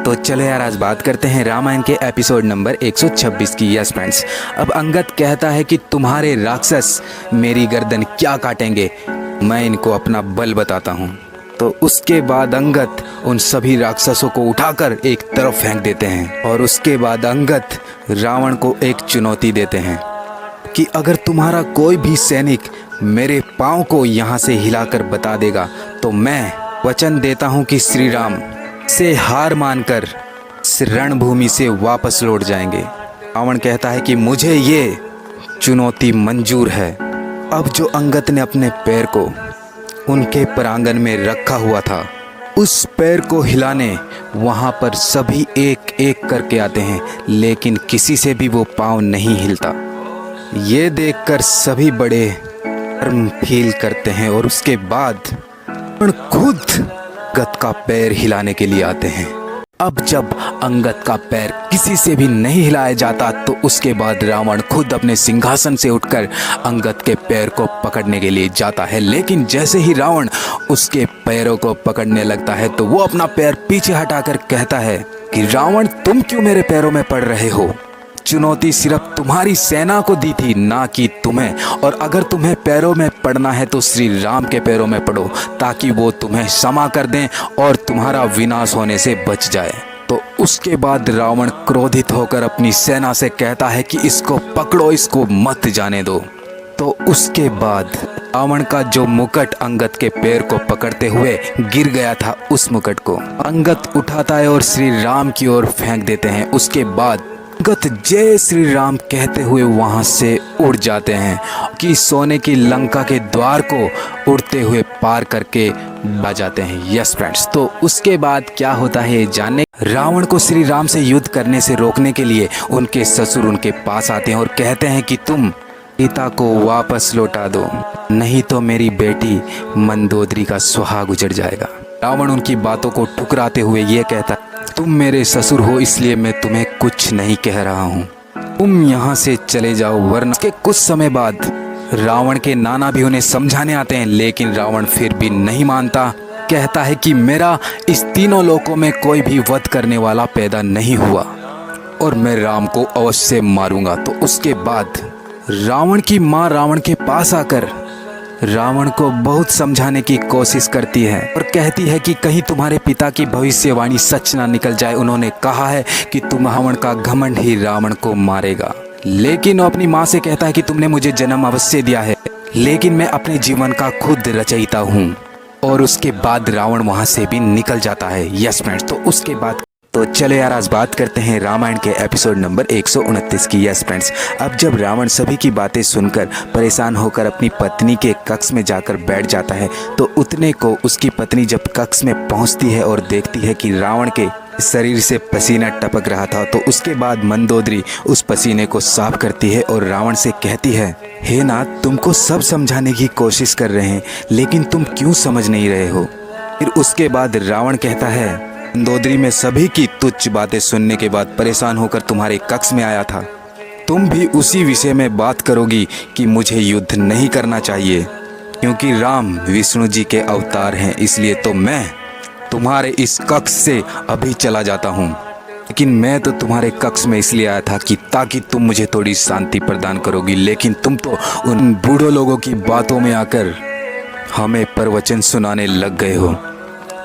तो चलो यार आज बात करते हैं रामायण के एपिसोड नंबर 126 की। यस फ्रेंड्स, अब अंगद कहता है कि तुम्हारे राक्षस मेरी गर्दन क्या काटेंगे, मैं इनको अपना बल बताता हूँ। तो उसके बाद अंगद उन सभी राक्षसों को उठाकर एक तरफ फेंक देते हैं और उसके बाद अंगद रावण को एक चुनौती देते हैं कि अगर तुम्हारा कोई भी सैनिक मेरे पाँव को यहाँ से हिलाकर बता देगा तो मैं वचन देता हूँ कि श्री राम से हार मानकर इस रणभूमि से वापस लौट जाएंगे। रावण कहता है कि मुझे ये चुनौती मंजूर है। अब जो अंगद ने अपने पैर को उनके प्रांगण में रखा हुआ था, उस पैर को हिलाने वहाँ पर सभी एक एक करके आते हैं, लेकिन किसी से भी वो पाँव नहीं हिलता। ये देखकर सभी बड़े शर्म फील करते हैं और उसके बाद खुद अंगद का पैर हिलाने के लिए आते हैं। अब जब अंगद का पैर किसी से भी नहीं हिलाया जाता तो उसके बाद रावण खुद अपने सिंहासन से उठकर अंगद के पैर को पकड़ने के लिए जाता है, लेकिन जैसे ही रावण उसके पैरों को पकड़ने लगता है तो वो अपना पैर पीछे हटाकर कहता है कि रावण तुम क्यों मेरे पैरों में पड़ रहे हो? चुनौती सिर्फ तुम्हारी सेना को दी थी, ना कि तुम्हें। और अगर तुम्हें पैरों में पड़ना है तो श्री राम के पैरों में पड़ो ताकि वो तुम्हें क्षमा कर दें और तुम्हारा विनाश होने से बच जाए। तो उसके बाद रावण क्रोधित होकर अपनी सेना से कहता है कि इसको पकड़ो, इसको मत जाने दो। तो उसके बाद रावण का जो मुकुट अंगद के पैर को पकड़ते हुए गिर गया था, उस मुकुट को अंगद उठाता है और श्री राम की ओर फेंक देते हैं। उसके बाद अंगद जय श्री राम कहते हुए वहां से उड़ जाते हैं कि सोने की लंका के द्वार को उड़ते हुए पार करके जाते हैं। यस फ्रेंड्स, तो उसके बाद क्या होता है जानने। रावण को श्री राम से युद्ध करने से रोकने के लिए उनके ससुर उनके पास आते हैं और कहते हैं कि तुम सीता को वापस लौटा दो, नहीं तो मेरी बेटी मंदोदरी का सुहाग उजड़ जाएगा। रावण उनकी बातों को ठुकराते हुए ये कहता, तुम मेरे ससुर हो इसलिए मैं तुम्हें कुछ नहीं कह रहा हूँ, तुम यहाँ से चले जाओ वरना। के कुछ समय बाद रावण के नाना भी उन्हें समझाने आते हैं, लेकिन रावण फिर भी नहीं मानता। कहता है कि मेरा इस तीनों लोकों में कोई भी वध करने वाला पैदा नहीं हुआ और मैं राम को अवश्य मारूंगा। तो उसके बाद रावण की माँ रावण के पास आकर रावण को बहुत समझाने की कोशिश करती है और कहती है कि कहीं तुम्हारे पिता की भविष्यवाणी सच ना निकल जाए। उन्होंने कहा है कि तुम रावण का घमंड ही रावण को मारेगा, लेकिन वो अपनी माँ से कहता है कि तुमने मुझे जन्म अवश्य दिया है, लेकिन मैं अपने जीवन का खुद रचयिता हूँ। और उसके बाद रावण वहाँ से भी निकल जाता है। यस फ्रेंड्स, तो उसके बाद तो चलो यार आज बात करते हैं रामायण के एपिसोड नंबर 129 की। यस फ्रेंड्स, अब जब रावण सभी की बातें सुनकर परेशान होकर अपनी पत्नी के कक्ष में जाकर बैठ जाता है तो उतने को उसकी पत्नी जब कक्ष में पहुंचती है और देखती है कि रावण के शरीर से पसीना टपक रहा था, तो उसके बाद मंदोदरी उस पसीने को साफ करती है और रावण से कहती है, हे नाथ, तुमको सब समझाने की कोशिश कर रहे हैं लेकिन तुम क्यों समझ नहीं रहे हो? फिर उसके बाद रावण कहता है, मंदोदरी में सभी की तुच्छ बातें सुनने के बाद परेशान होकर तुम्हारे कक्ष में आया था, तुम भी उसी विषय में बात करोगी कि मुझे युद्ध नहीं करना चाहिए क्योंकि राम विष्णु जी के अवतार हैं, इसलिए तो मैं तुम्हारे इस कक्ष से अभी चला जाता हूँ। लेकिन मैं तो तुम्हारे कक्ष में इसलिए आया था कि ताकि तुम मुझे थोड़ी शांति प्रदान करोगी, लेकिन तुम तो उन बूढ़ों लोगों की बातों में आकर हमें प्रवचन सुनाने लग गए हो।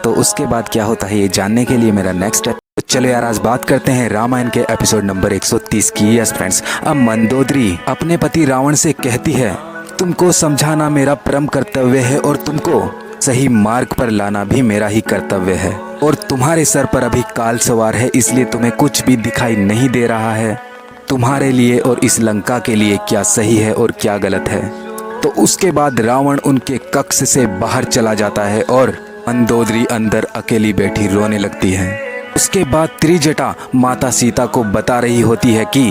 तो उसके बाद क्या होता है ये जानने के लिए मेरा नेक्स्ट स्टेप। चलो यार आज बात करते हैं रामायण के एपिसोड नंबर 130 की। यस फ्रेंड्स, अब मंदोदरी अपने पति रावण से कहती है, तुमको समझाना मेरा परम कर्तव्य है और तुमको सही मार्ग पर लाना भी मेरा ही कर्तव्य है, और तुम्हारे सर पर अभी काल सवार है इसलिए तुम्हें कुछ भी दिखाई नहीं दे रहा है। तुम्हारे लिए और इस लंका के लिए क्या सही है और क्या गलत है। तो उसके बाद रावण उनके कक्ष से बाहर चला जाता है और मंदोदरी अंदर अकेली बैठी रोने लगती है। उसके बाद त्रिजटा माता सीता को बता रही होती है कि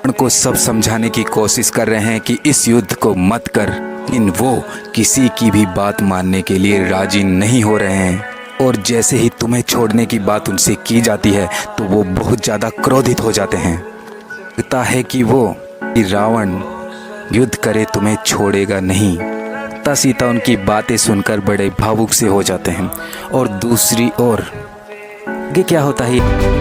उनको सब समझाने की कोशिश कर रहे हैं कि इस युद्ध को मत कर, लेकिन वो किसी की भी बात मानने के लिए राजी नहीं हो रहे हैं। और जैसे ही तुम्हें छोड़ने की बात उनसे की जाती है तो वो बहुत ज़्यादा क्रोधित हो जाते हैं। लगता है कि रावण युद्ध करे तुम्हें छोड़ेगा नहीं। माता सीता उनकी बातें सुनकर बड़े भावुक से हो जाते हैं। और दूसरी ओर आगे क्या होता है